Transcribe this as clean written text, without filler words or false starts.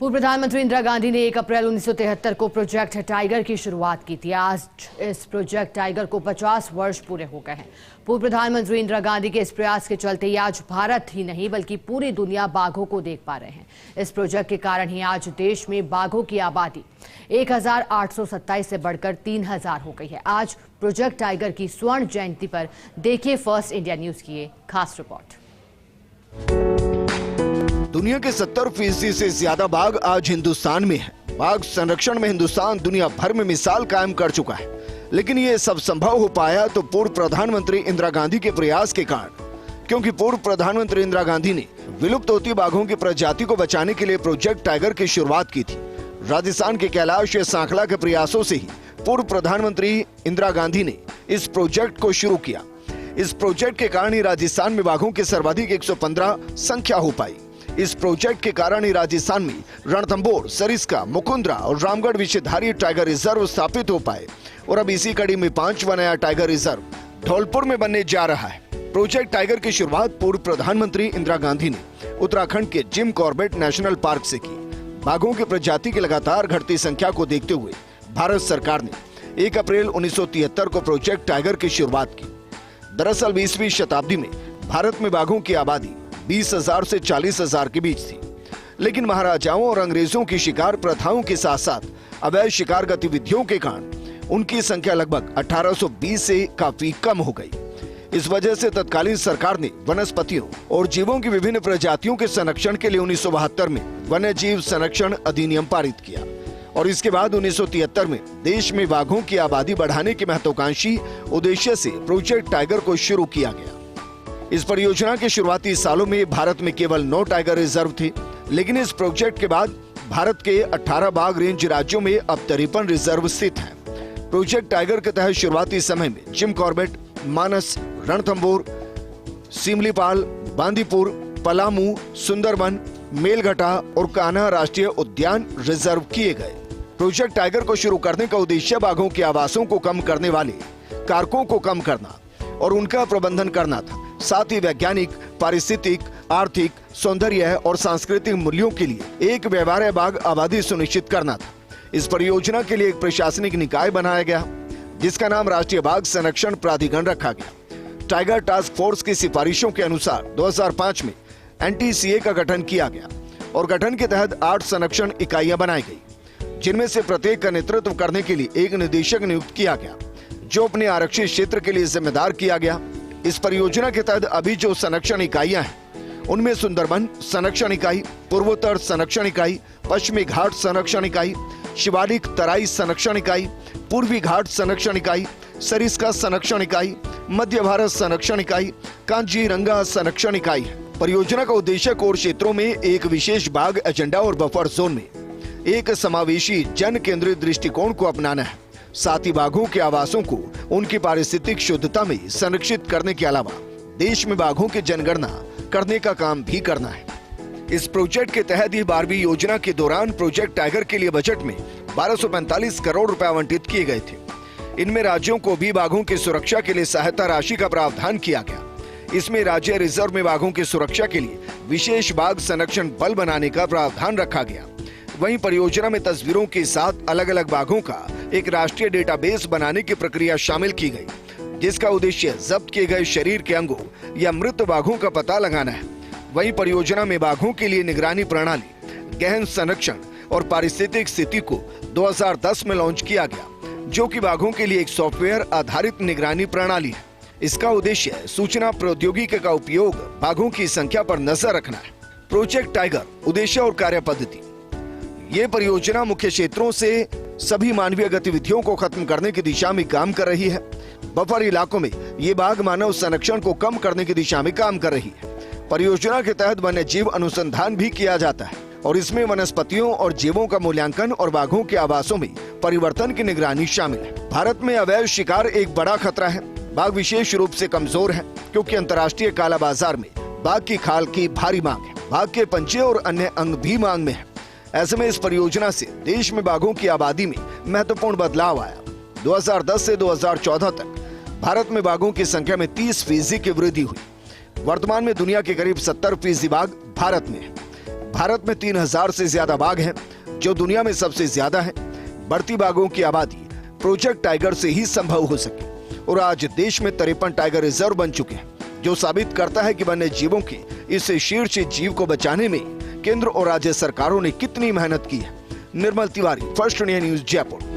पूर्व प्रधानमंत्री इंदिरा गांधी ने 1 अप्रैल 1973 को प्रोजेक्ट टाइगर की शुरुआत की थी। आज इस प्रोजेक्ट टाइगर को 50 वर्ष पूरे हो गए हैं। पूर्व प्रधानमंत्री इंदिरा गांधी के इस प्रयास के चलते ही आज भारत ही नहीं बल्कि पूरी दुनिया बाघों को देख पा रहे हैं। इस प्रोजेक्ट के कारण ही आज देश में बाघों की आबादी 1827 से बढ़कर 3000 हो गई है। आज प्रोजेक्ट टाइगर की स्वर्ण जयंती पर देखिए फर्स्ट इंडिया न्यूज की ये खास रिपोर्ट। दुनिया के 70% से ज्यादा बाघ आज हिंदुस्तान में है। बाघ संरक्षण में हिंदुस्तान दुनिया भर में मिसाल कायम कर चुका है, लेकिन ये सब संभव हो पाया तो पूर्व प्रधानमंत्री इंदिरा गांधी के प्रयास के कारण, क्योंकि पूर्व प्रधानमंत्री इंदिरा गांधी ने विलुप्त होती बाघों की प्रजाति को बचाने के लिए प्रोजेक्ट टाइगर की शुरुआत की थी। राजस्थान के कैलाश या सांखला के प्रयासों से ही पूर्व प्रधानमंत्री इंदिरा गांधी ने इस प्रोजेक्ट को शुरू किया। इस प्रोजेक्ट के कारण ही राजस्थान में बाघों की सर्वाधिक 115 संख्या हो पाई। इस प्रोजेक्ट के कारण ही राजस्थान में रणथंभौर, सरिस्का, मुकुंदरा और रामगढ़ विषधारी टाइगर रिजर्व स्थापित हो पाए और अब इसी कड़ी में 5वां नया टाइगर रिजर्व धौलपुर में बनने जा रहा है। प्रोजेक्ट टाइगर की शुरुआत पूर्व प्रधानमंत्री इंदिरा गांधी ने उत्तराखंड के जिम कॉर्बेट नेशनल पार्क से की। बाघों की प्रजाति की लगातार घटती संख्या को देखते हुए भारत सरकार ने 1 अप्रैल 1973 को प्रोजेक्ट टाइगर की शुरुआत की। दरअसल 20वीं शताब्दी में भारत में बाघों की आबादी 20,000 से 40,000 के बीच थी, लेकिन महाराजाओं और अंग्रेजों की शिकार प्रथाओं के साथ साथ अवैध शिकार गतिविधियों के कारण उनकी संख्या लगभग 1820 से काफी कम हो गई। इस वजह से तत्कालीन सरकार ने वनस्पतियों और जीवों की विभिन्न प्रजातियों के संरक्षण के लिए 1972 में वन्य जीव संरक्षण अधिनियम पारित किया और इसके बाद 1973 में देश में बाघों की आबादी बढ़ाने के महत्वाकांक्षी उद्देश्य से प्रोजेक्ट टाइगर को शुरू किया गया। इस परियोजना के शुरुआती सालों में भारत में केवल 9 टाइगर रिजर्व थे, लेकिन इस प्रोजेक्ट के बाद भारत के 18 बाघ रेंज राज्यों में अब 53 रिजर्व स्थित हैं। प्रोजेक्ट टाइगर के तहत शुरुआती समय में जिम कॉर्बेट, मानस, रणथंभौर, सिमलीपाल, बांदीपुर, पलामू, सुंदरबन, मेलघाटा और कान्हा राष्ट्रीय उद्यान रिजर्व किए गए। प्रोजेक्ट टाइगर को शुरू करने का उद्देश्य बाघों के आवासों को कम करने वाले कारकों को कम करना और उनका प्रबंधन करना था। साथ ही वैज्ञानिक, पारिस्थितिक, आर्थिक, सौंदर्य और सांस्कृतिक मूल्यों के लिए एक व्यवहार्य बाघ आबादी सुनिश्चित करना था। इस परियोजना के लिए एक प्रशासनिक निकाय बनाया गया, जिसका नाम राष्ट्रीय बाघ संरक्षण प्राधिकरण रखा गया। टाइगर टास्क फोर्स की सिफारिशों के अनुसार 2005 में NTCA का गठन किया गया और गठन के तहत 8 संरक्षण इकाइयां बनाई गई, जिनमें से प्रत्येक का नेतृत्व करने के लिए एक निदेशक नियुक्त किया गया, जो अपने आरक्षित क्षेत्र के लिए जिम्मेदार किया गया। इस परियोजना के तहत अभी जो संरक्षण इकाइयां हैं, उनमें सुंदरबन संरक्षण इकाई, पूर्वोत्तर संरक्षण इकाई, पश्चिमी घाट संरक्षण इकाई, शिवालिक तराई संरक्षण इकाई, पूर्वी घाट संरक्षण इकाई, सरिस्का संरक्षण इकाई, मध्य भारत संरक्षण इकाई, कांजीरंगा संरक्षण इकाई है। परियोजना का उद्देश्य कोर क्षेत्रों में एक विशेष बाघ एजेंडा और बफर जोन में एक समावेशी जन केंद्रित दृष्टिकोण को अपनाना है। साथ ही बाघों के आवासों को उनकी पारिस्थितिक शुद्धता में संरक्षित करने के अलावा देश में बाघों की जनगणना करने का काम भी करना है। इस प्रोजेक्ट के तहत ही 12वीं योजना के दौरान प्रोजेक्ट टाइगर के लिए बजट में 1245 करोड़ रुपए आवंटित किए गए थे। इनमें राज्यों को भी बाघों की सुरक्षा के लिए सहायता राशि का प्रावधान किया गया। इसमें राज्य रिजर्व में बाघों की सुरक्षा के लिए विशेष बाघ संरक्षण बल बनाने का प्रावधान रखा गया। वहीं परियोजना में तस्वीरों के साथ अलग अलग बाघों का एक राष्ट्रीय डेटाबेस बनाने की प्रक्रिया शामिल की गई, जिसका उद्देश्य जब्त किए गए शरीर के अंगों या मृत बाघों का पता लगाना है। वहीं परियोजना में बाघों के लिए निगरानी प्रणाली, गहन संरक्षण और पारिस्थितिक स्थिति को 2010 में लॉन्च किया गया, जो कि बाघों के लिए एक सॉफ्टवेयर आधारित निगरानी प्रणाली है। इसका उद्देश्य सूचना प्रौद्योगिकी का उपयोग बाघों की संख्या पर नजर रखना है। प्रोजेक्ट टाइगर उद्देश्य और कार्य पद्धति। ये परियोजना मुख्य क्षेत्रों से सभी मानवीय गतिविधियों को खत्म करने की दिशा में काम कर रही है। बफर इलाकों में ये बाघ मानव संरक्षण को कम करने की दिशा में काम कर रही है। परियोजना के तहत वन्य जीव अनुसंधान भी किया जाता है और इसमें वनस्पतियों और जीवों का मूल्यांकन और बाघों के आवासों में परिवर्तन की निगरानी शामिल है। भारत में अवैध शिकार एक बड़ा खतरा है। बाघ विशेष रूप से कमजोर है, क्योंकि अंतर्राष्ट्रीय काला बाजार में बाघ की खाल की भारी मांग है। बाघ के पंजे और अन्य अंग भी मांग में है। ऐसे में इस परियोजना से देश में बाघों की आबादी में महत्वपूर्ण बदलाव आया। 2010 से 2014 तक भारत में बाघों की संख्या में 30% की वृद्धि हुई। वर्तमान में दुनिया के करीब 70% बाघ भारत में है। भारत में 3000 से ज्यादा बाघ हैं, जो दुनिया में सबसे ज्यादा हैं। बढ़ती बाघों की आबादी प्रोजेक्ट टाइगर से ही संभव हो सकी और आज देश में 53 टाइगर रिजर्व बन चुके हैं, जो साबित करता है कि वन्य जीवों की इस शीर्ष जीव को बचाने में केंद्र और राज्य सरकारों ने कितनी मेहनत की है। Nirmal Tiwari, first India news, Jaipur.